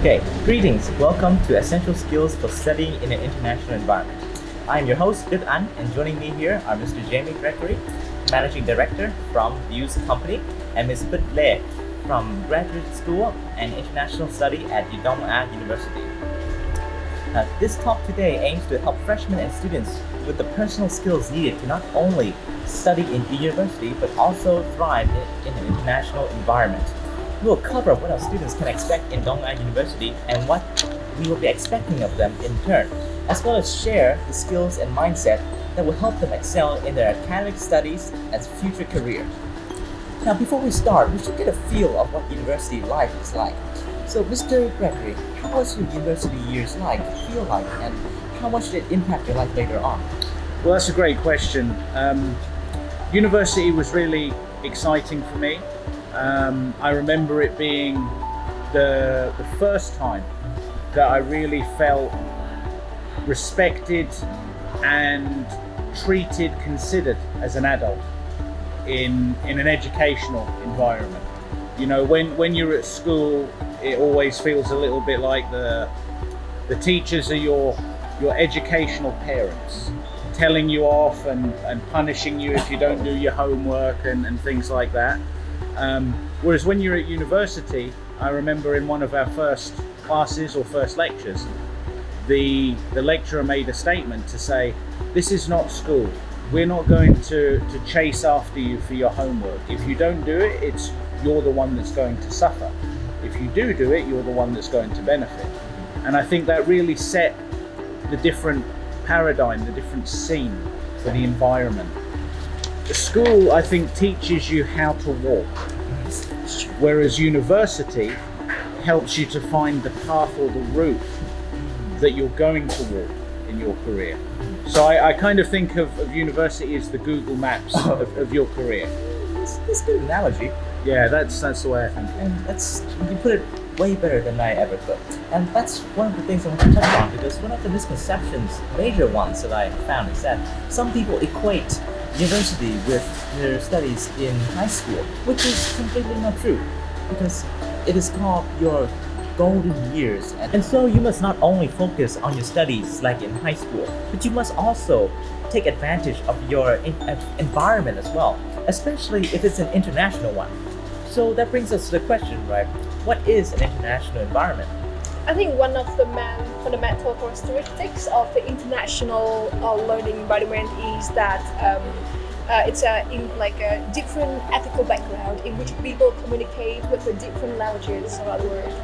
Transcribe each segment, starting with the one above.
Okay, greetings. Welcome to Essential Skills for Studying in an International Environment. I am your host, 𝐷, and joining me here are Mr. Jamie Gregory, Managing Director from Views Company, and Ms. 𝐷 from Graduate School and International Study at the Đông Á University. This talk today aims to help freshmen and students with the personal skills needed to not only study in the university, but also thrive in an international environment. We will cover what our students can expect in Đông Á University and what we will be expecting of them in turn, as well as share the skills and mindset that will help them excel in their academic studies and future career. Now, before we start, we should get a feel of what university life is like. So, Mr. Gregory, how was your university years feel like, and how much did it impact your life later on? Well, that's a great question. University was really exciting for me. I remember it being the first time that I really felt respected and considered as an adult in an educational environment. You know, when you're at school, it always feels a little bit like the teachers are your educational parents, telling you off and punishing you if you don't do your homework and things like that. Whereas when you're at university, I remember in one of our first classes or first lectures, the lecturer made a statement to say, this is not school. We're not going to chase after you for your homework. If you don't do it, you're the one that's going to suffer. If you do it, you're the one that's going to benefit. And I think that really set the different paradigm, the different scene for the environment. The school, I think, teaches you how to walk, whereas university helps you to find the path or the route that you're going to walk in your career. So I kind of think of university as the Google Maps of your career. That's a good analogy. Yeah, that's the way I think. And you put it way better than I ever could. And that's one of the things I want to touch on, because one of the misconceptions, major ones that I found, is that some people equate university with their studies in high school, which is completely not true, because it is called your golden years. And so you must not only focus on your studies like in high school, but you must also take advantage of your environment as well, especially if it's an international one. So that brings us to the question, right? What is an international environment? I think one of the main fundamental characteristics of the international learning environment is that it's in a different ethical background in which people communicate with the different languages around the world.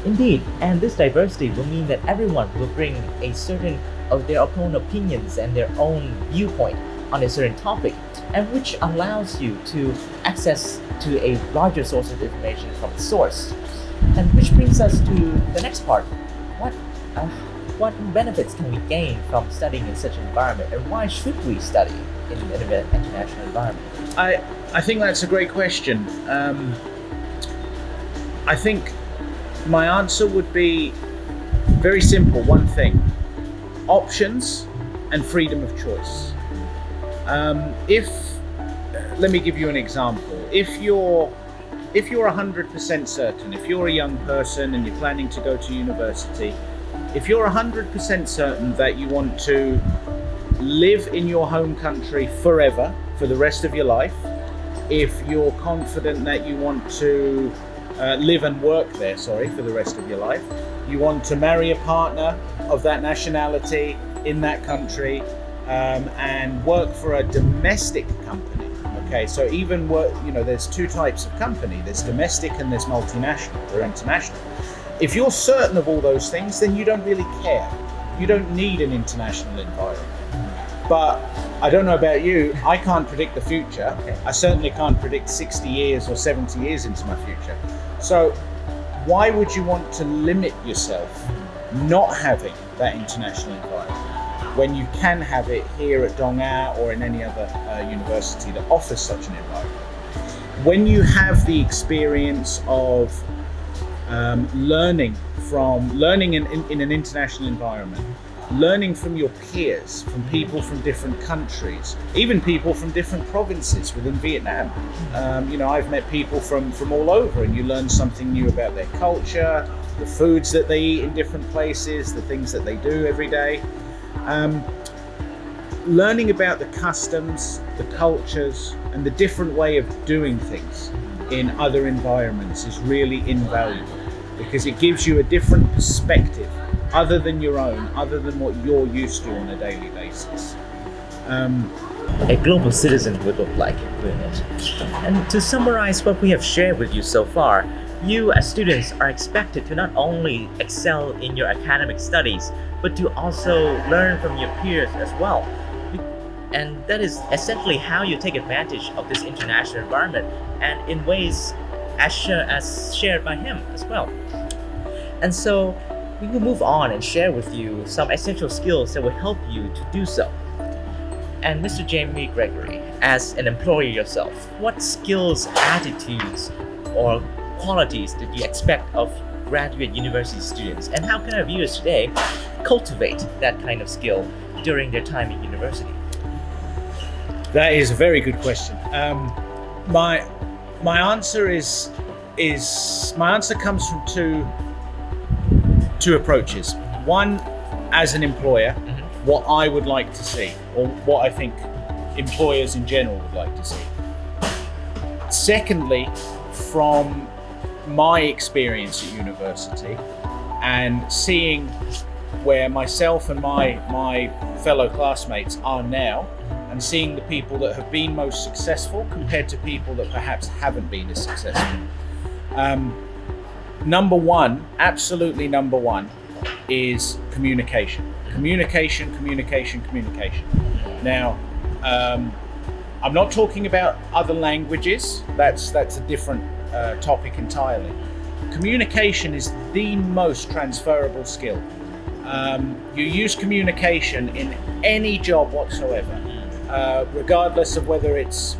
Indeed, and this diversity will mean that everyone will bring a certain of their own opinions and their own viewpoint on a certain topic, and which allows you to access to a larger source of information from the source. And which brings us to the next part. What benefits can we gain from studying in such an environment, and why should we study in an international environment? I think that's a great question. I think my answer would be very simple, one thing: options and freedom of choice. Let me give you an example. If you're 100% certain, if you're a young person and you're planning to go to university, if you're 100% certain that you want to live in your home country forever, for the rest of your life, if you're confident that you want to live and work there, for the rest of your life, you want to marry a partner of that nationality in that country, and work for a domestic company. Okay, so even work, there's two types of company. There's domestic and there's multinational or international. If you're certain of all those things, then you don't really care. You don't need an international environment. But I don't know about you, I can't predict the future. I certainly can't predict 60 years or 70 years into my future. So why would you want to limit yourself not having that international environment when you can have it here at Đông Á or in any other university that offers such an environment? When you have the experience of learning in an international environment, learning from your peers, from people from different countries, even people from different provinces within Vietnam. I've met people from all over, and you learn something new about their culture, the foods that they eat in different places, the things that they do every day. Learning about the customs, the cultures, and the different way of doing things in other environments is really invaluable, because it gives you a different perspective other than your own, other than what you're used to on a daily basis. A global citizen would look like, wouldn't it? And to summarize what we have shared with you so far, you as students are expected to not only excel in your academic studies, but to also learn from your peers as well. And that is essentially how you take advantage of this international environment, and in ways as shared by him as well. And so we will move on and share with you some essential skills that will help you to do so. And Mr. Jamie Gregory, as an employer yourself, what skills, attitudes, or qualities did you expect of graduate university students, and how can our viewers today cultivate that kind of skill during their time in university? That is a very good question. My answer comes from two approaches. One, as an employer, what I would like to see, or what I think employers in general would like to see. Secondly, from my experience at university and seeing where myself and my fellow classmates are now, and seeing the people that have been most successful compared to people that perhaps haven't been as successful. Number one, absolutely number one, is communication. Communication. Now, I'm not talking about other languages. That's a different topic entirely. Communication is the most transferable skill. You use communication in any job whatsoever. Regardless of whether it's,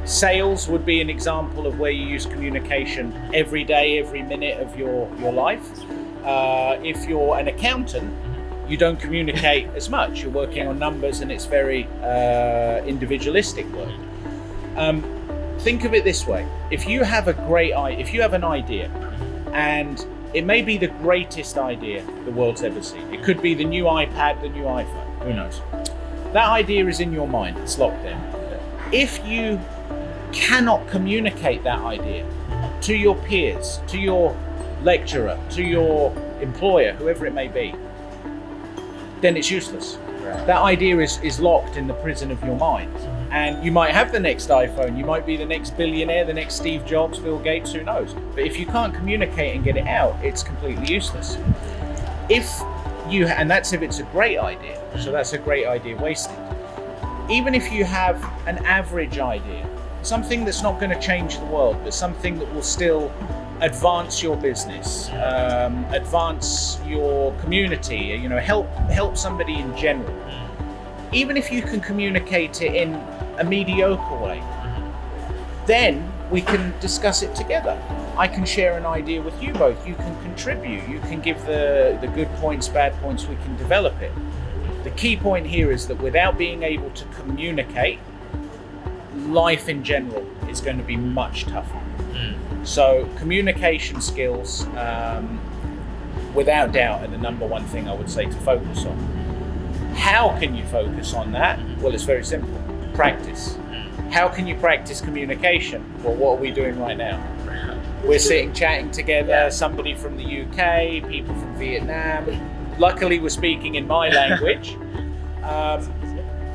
sales would be an example of where you use communication every day, every minute of your life. If you're an accountant, you don't communicate as much. You're working on numbers, and it's very individualistic work. Think of it this way: if you have an idea, and it may be the greatest idea the world's ever seen. It could be the new iPad, the new iPhone. Who knows? That idea is in your mind, it's locked in. If you cannot communicate that idea to your peers, to your lecturer, to your employer, whoever it may be, then it's useless. Right. That idea is locked in the prison of your mind. And you might have the next iPhone, you might be the next billionaire, the next Steve Jobs, Bill Gates, who knows? But if you can't communicate and get it out, it's completely useless. And that's if it's a great idea. So that's a great idea wasted. Even if you have an average idea, something that's not going to change the world, but something that will still advance your business, advance your community, help somebody in general. Even if you can communicate it in a mediocre way, then we can discuss it together. I can share an idea with you both. You can contribute. You can give the good points, bad points. We can develop it. The key point here is that without being able to communicate, life in general is going to be much tougher. So communication skills, without doubt, are the number one thing I would say to focus on. How can you focus on that? Well, it's very simple. Practice. How can you practice communication? Well, what are we doing right now? We're sitting chatting together, somebody from the UK, people from Vietnam. Luckily, we're speaking in my language.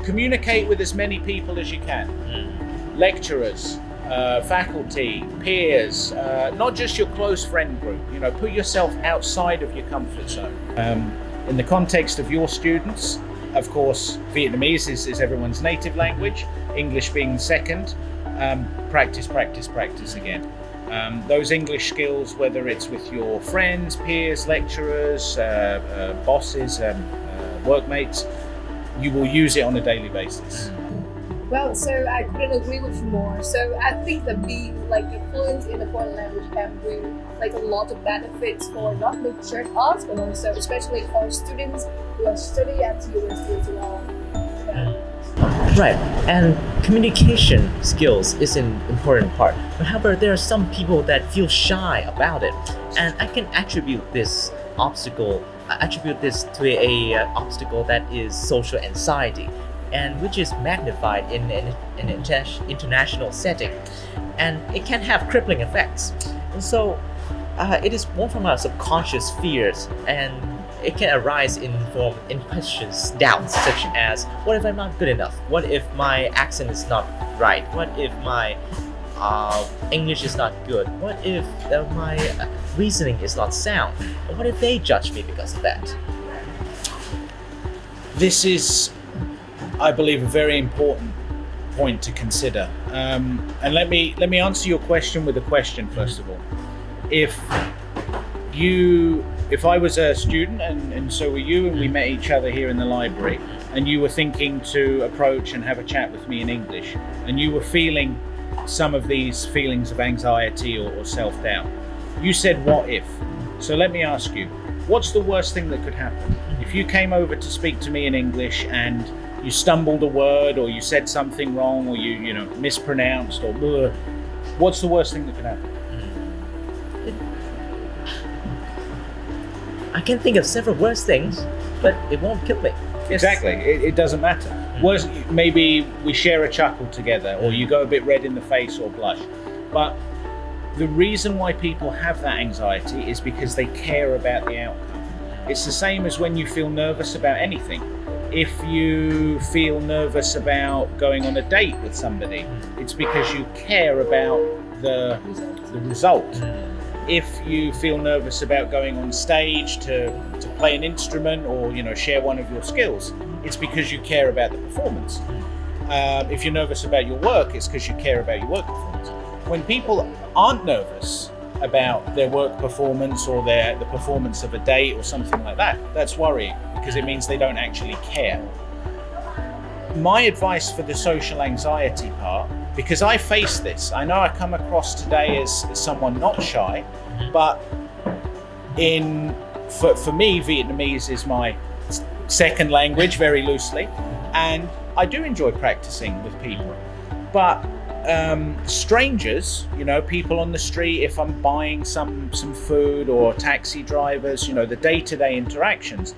Communicate with as many people as you can. Lecturers, faculty, peers, not just your close friend group. Put yourself outside of your comfort zone. In the context of your students, of course, Vietnamese is everyone's native language, English being second. Practice again. Those English skills, whether it's with your friends, peers, lecturers, bosses, workmates, you will use it on a daily basis. Well, so I couldn't agree with you more. So I think that being like fluent in a foreign language can bring like a lot of benefits for not only just us, but also especially for students who are studying at university as well. Yeah. Right, and communication skills is an important part. But however, there are some people that feel shy about it, and I can attribute this to a obstacle that is social anxiety, and which is magnified in an international setting, and it can have crippling effects. And so, it is born from our subconscious fears, and it can arise in questions, doubts, such as, what if I'm not good enough? What if my accent is not right? What if my English is not good? What if my reasoning is not sound? What if they judge me because of that? This is, I believe, a very important point to consider. And let me answer your question with a question first of all. If I was a student and so were you, and we met each other here in the library, and you were thinking to approach and have a chat with me in English, and you were feeling some of these feelings of anxiety or self-doubt, you said, what if? So let me ask you, what's the worst thing that could happen? If you came over to speak to me in English and you stumbled a word, or you said something wrong, or you mispronounced, or bleh, what's the worst thing that could happen? I can think of several worse things, but it won't kill me. Exactly, it doesn't matter. Worse, maybe we share a chuckle together, or you go a bit red in the face or blush. But the reason why people have that anxiety is because they care about the outcome. It's the same as when you feel nervous about anything. If you feel nervous about going on a date with somebody, it's because you care about the result. If you feel nervous about going on stage to play an instrument or share one of your skills, it's because you care about the performance. If you're nervous about your work, it's because you care about your work performance. When people aren't nervous about their work performance or the performance of a date or something like that, that's worrying, because it means they don't actually care. My advice for the social anxiety part, because I face this, I know I come across today as someone not shy, but for me, Vietnamese is my second language, very loosely, and I do enjoy practicing with people. But strangers, people on the street, if I'm buying some food, or taxi drivers, the day-to-day interactions,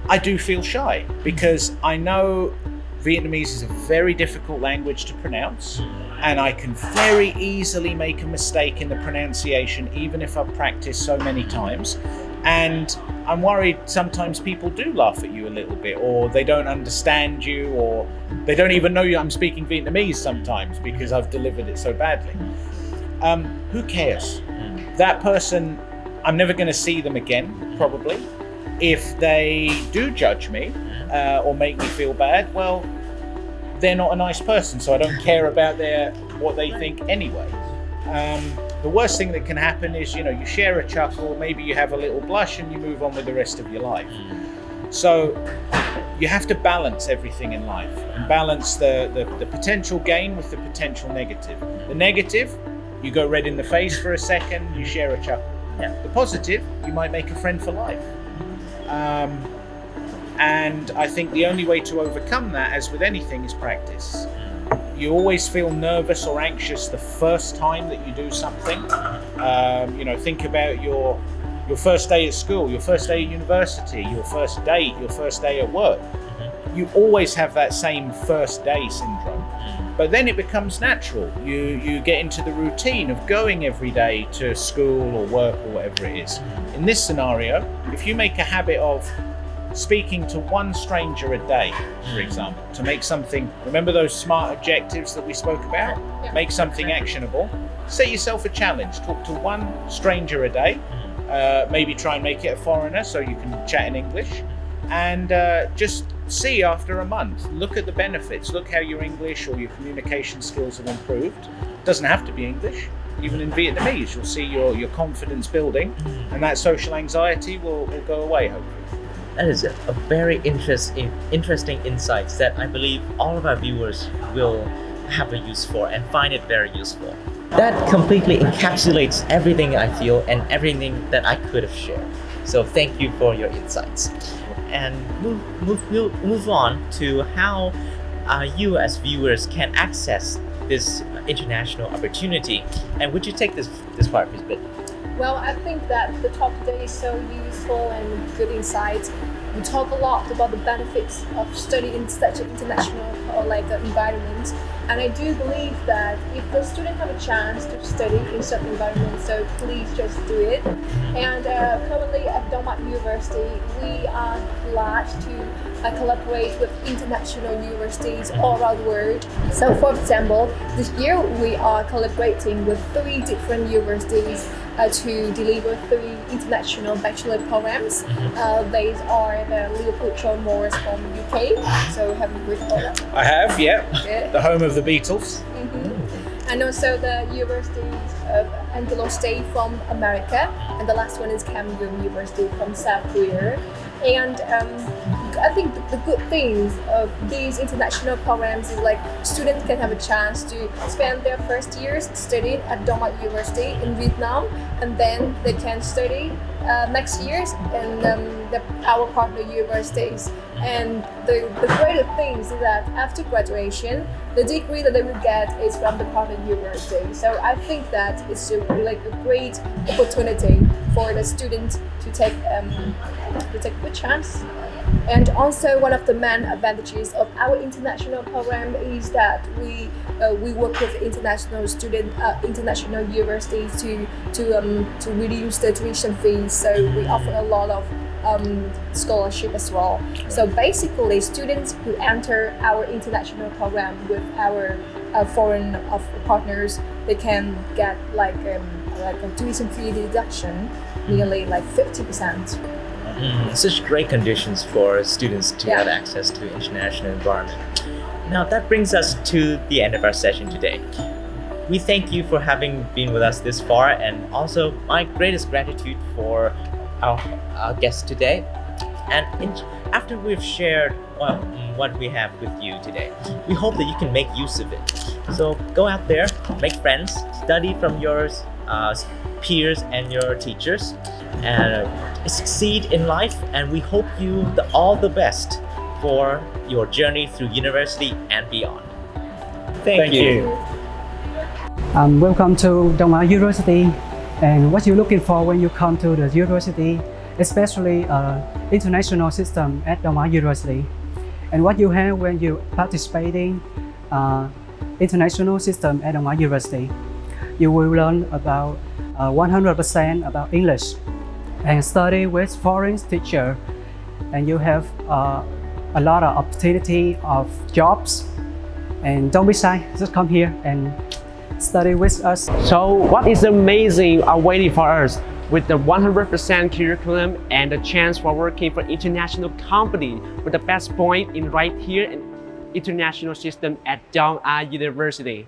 I do feel shy, because I know Vietnamese is a very difficult language to pronounce, and I can very easily make a mistake in the pronunciation, even if I've practiced so many times. And I'm worried sometimes people do laugh at you a little bit, or they don't understand you, or they don't even know I'm speaking Vietnamese sometimes because I've delivered it so badly. Who cares? That person, I'm never going to see them again, probably. If they do judge me or make me feel bad, well, they're not a nice person, so I don't care about what they think anyway. The worst thing that can happen is, you share a chuckle, maybe you have a little blush, and you move on with the rest of your life. So you have to balance everything in life, and balance the potential gain with the potential negative. The negative, you go red in the face for a second, you share a chuckle. Yeah. The positive, you might make a friend for life. And I think the only way to overcome that, as with anything, is practice. You always feel nervous or anxious the first time that you do something. Think about your first day at school, your first day at university, your first date, your first day at work. You always have that same first day syndrome. But then it becomes natural. You get into the routine of going every day to school or work or whatever it is. In this scenario, if you make a habit of speaking to one stranger a day, for example, to make something, remember those SMART objectives that we spoke about? Yeah. Make something actionable. Set yourself a challenge. Talk to one stranger a day. Maybe try and make it a foreigner so you can chat in English. And just see after a month. Look at the benefits. Look how your English or your communication skills have improved. It doesn't have to be English. Even in Vietnamese, you'll see your confidence building, and that social anxiety will go away, hopefully. That is a very interesting insights that I believe all of our viewers will have a use for and find it very useful. That completely encapsulates everything I feel and everything that I could have shared. So thank you for your insights. And move on to how you as viewers can access this international opportunity. And would you take this part, Ms. Bit? Well, I think that the topic today is so useful and good insights. We talk a lot about the benefits of studying in such an international environment, and I do believe that if the student have a chance to study in such environment, so please just do it. And currently at Đông Á University, we are glad to collaborate with international universities all around the world. So, for example, this year we are collaborating with 3 different universities to deliver 3 international bachelor programs. These are the Liệu from UK. So have you heard about that? I have, yeah. Yeah. The home of the Beatles. And also the University of Anglo State from America, and the last one is Cambridge University from South Korea. And I think the good things of these international programs is like students can have a chance to spend their first years studying at Đông Á University in Vietnam, and then they can study next years in our partner universities. And the greater things is that after graduation, the degree that they will get is from the partner university. So I think that it's a great opportunity for the students to take a good chance. And also one of the main advantages of our international program is that we work with international universities to reduce the tuition fees. So we offer a lot of scholarship as well. So basically, students who enter our international program with our foreign partners, they can get like a tuition fee deduction, nearly like 50%. Such great conditions for students to have access to international environment. Now that brings us to the end of our session today. We thank you for having been with us this far, and also my greatest gratitude for our guest today. And after we've shared what we have with you today, we hope that you can make use of it. So go out there, make friends, study from your peers and your teachers, and succeed in life. And we hope you all the best for your journey through university and beyond. Thank you. Welcome to Đông Á University, and what you're looking for when you come to the university, especially international system at Đông Á University, and what you have when you participating international system at Đông Á University. You will learn about 100% about English and study with foreign teacher, and you have a lot of opportunity of jobs. And don't be shy, just come here and study with us. So what is amazing waiting for us with the 100% curriculum and the chance for working for international company with the best point in right here in international system at Đông Á University.